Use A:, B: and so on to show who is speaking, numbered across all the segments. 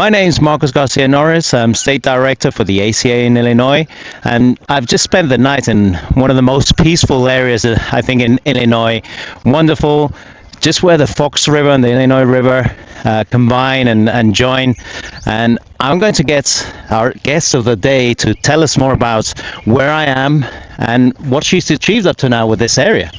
A: My name's Marcos Garcia Norris. I'm State Director for the ACA in Illinois, and I've just spent the night in one of the most peaceful areas, I think, in Illinois. Wonderful, just where the Fox River and the Illinois River combine and join. And I'm going to get our guest of the day to tell us more about where I am and what she's achieved up to now with this area.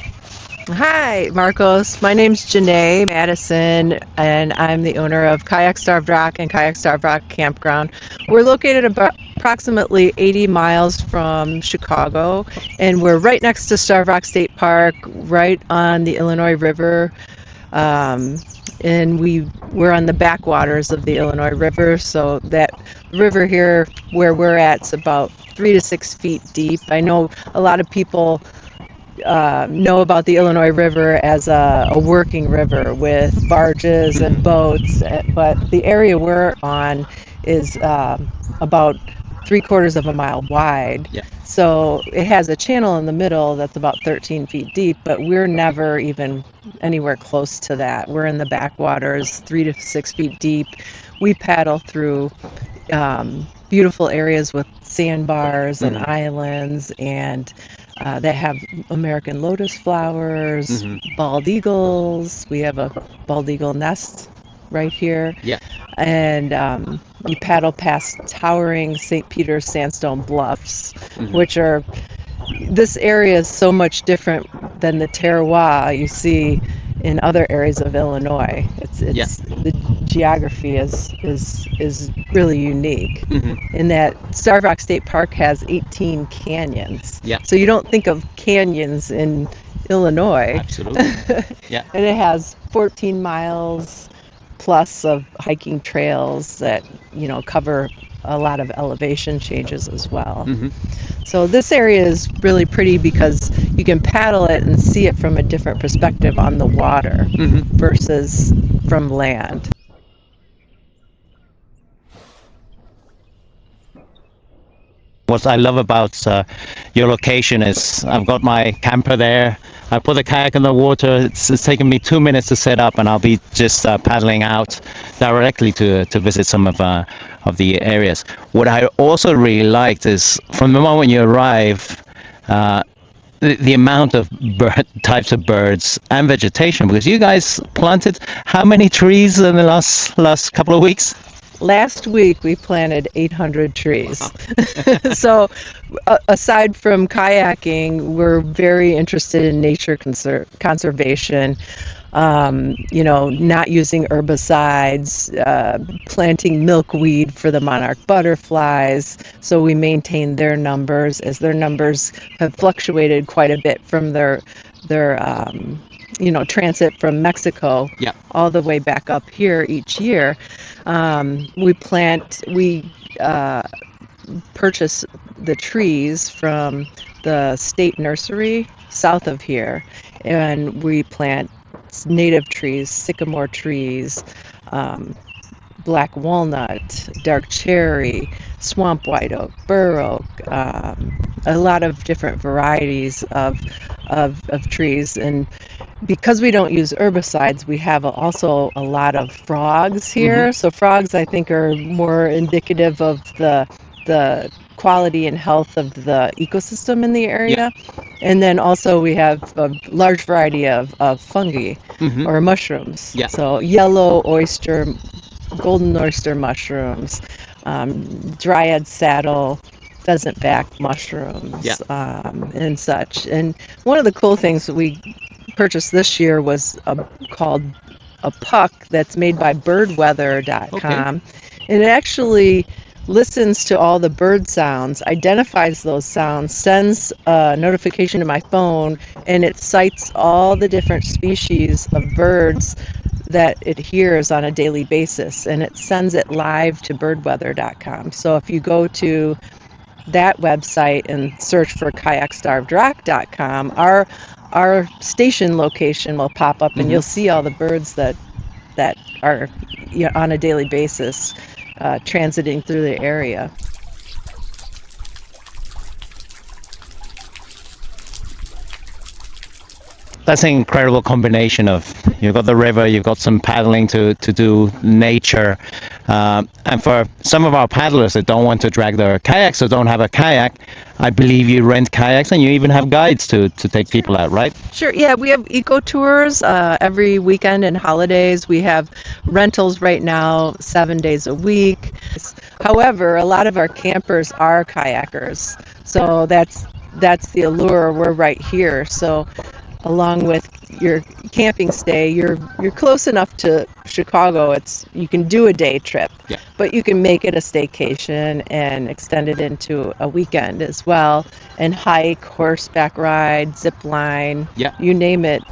B: Hi, Marcos. My name's Janee Matteson, and I'm the owner of Kayak Starved Rock and Kayak Starved Rock Campground. We're located about approximately 80 miles from Chicago, and we're right next to Starved Rock State Park, right on the Illinois River. And we're on the backwaters of the Illinois River, so that river here where we're at is about 3 to 6 feet deep. I know a lot of people know about the Illinois River as a working river with barges and boats, but the area we're on is about 3/4 of a mile wide.
A: Yeah.
B: So it has a channel in the middle that's about 13 feet deep, but we're never even anywhere close to that. We're in the backwaters, 3 to 6 feet deep. We paddle through beautiful areas with sandbars and islands, and that have American lotus flowers, bald eagles. We have a bald eagle nest right here.
A: Yeah.
B: And we paddle past towering St. Peter's sandstone bluffs, which are, this area is so much different than the terroir you see in other areas of Illinois. It's the geography is really unique in that Starved Rock State Park has 18 canyons.
A: Yeah.
B: So you don't think of canyons in Illinois.
A: Absolutely. Yeah.
B: And it has 14 miles plus of hiking trails that, cover a lot of elevation changes as well. So this area is really pretty because you can paddle it and see it from a different perspective on the water versus from land.
A: What I love about your location is I've got my camper there. I put the kayak in the water. It's taken me 2 minutes to set up, and I'll be just paddling out directly to visit some of the areas. What I also really liked is from the moment you arrive, the amount of types of birds and vegetation, because you guys planted how many trees in the last couple of weeks?
B: Last week we planted 800 trees. So aside from kayaking, we're very interested in nature conservation, not using herbicides, planting milkweed for the monarch butterflies. So we maintain their numbers, as their numbers have fluctuated quite a bit from their transit from Mexico all the way back up here each year. We purchase the trees from the state nursery south of here, and we plant native trees, sycamore trees, black walnut, dark cherry, swamp white oak, bur oak, a lot of different varieties of trees. And because we don't use herbicides, we have also a lot of frogs here. So frogs, I think, are more indicative of the quality and health of the ecosystem in the area. And then also we have a large variety of fungi or mushrooms. So yellow oyster, golden oyster mushrooms, dryad saddle, pheasant back mushrooms, and such. And one of the cool things that we purchased this year was called a puck that's made by birdweather.com. And it actually listens to all the bird sounds, identifies those sounds, sends a notification to my phone, and it cites all the different species of birds that it hears on a daily basis, and it sends it live to birdweather.com. So if you go to that website and search for kayakstarvedrock.com, our station location will pop up, and you'll see all the birds that are on a daily basis transiting through the area.
A: That's an incredible combination of, you've got the river, you've got some paddling to do, nature, And for some of our paddlers that don't want to drag their kayaks or don't have a kayak, I believe you rent kayaks and you even have guides to take people out, right?
B: Sure. Yeah, we have eco tours every weekend and holidays. We have rentals right now, 7 days a week. However, a lot of our campers are kayakers, so that's the allure. We're right here, so along with your camping stay, you're close enough to Chicago. You can do a day trip,
A: Yeah.
B: but you can make it a staycation and extend it into a weekend as well, and hike, horseback ride, zip line,
A: Yeah.
B: you name it.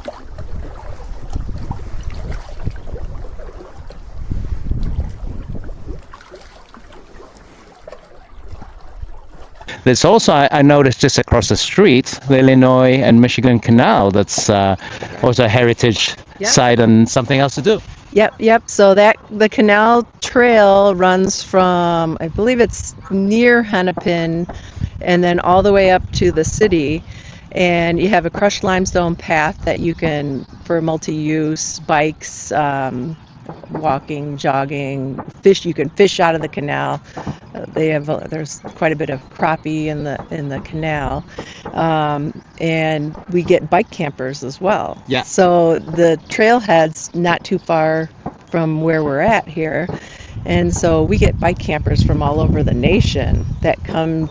A: There's also, I noticed just across the street, the Illinois and Michigan Canal. That's also a heritage
B: Yeah.
A: site and something else to do.
B: Yep. So the canal trail runs from, I believe it's near Hennepin, and then all the way up to the city. And you have a crushed limestone path that you can, for multi-use, bikes, walking, jogging, fish. You can fish out of the canal. There's quite a bit of crappie in the canal, and we get bike campers as well.
A: Yeah.
B: So the trailhead's not too far from where we're at here, and so we get bike campers from all over the nation that come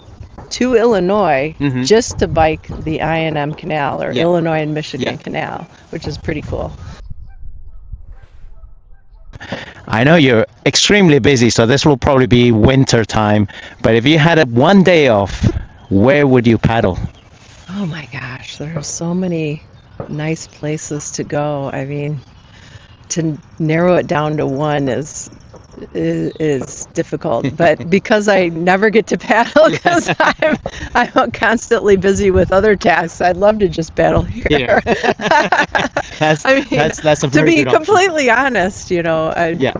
B: to Illinois
A: Mhm.
B: just to bike the I&M Canal, or
A: Yeah.
B: Illinois and Michigan
A: Yeah.
B: Canal, which is pretty cool.
A: I know you're extremely busy, so this will probably be winter time. But if you had one day off, where would you paddle?
B: Oh my gosh, there are so many nice places to go. I mean, to narrow it down to one is difficult, but because I never get to paddle because I'm constantly busy with other tasks, I'd love to just paddle here.
A: Here. That's
B: I mean,
A: that's a
B: to
A: very
B: be
A: good option.
B: completely honest,
A: Yeah.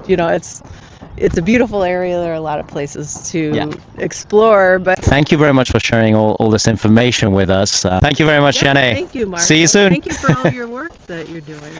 B: It's a beautiful area. There are a lot of places to
A: Yeah.
B: explore, but
A: Thank you very much for sharing all this information with us. Thank you very much, Janee.
B: thank you, Mark.
A: See you soon.
B: Thank you for all your work that you're doing.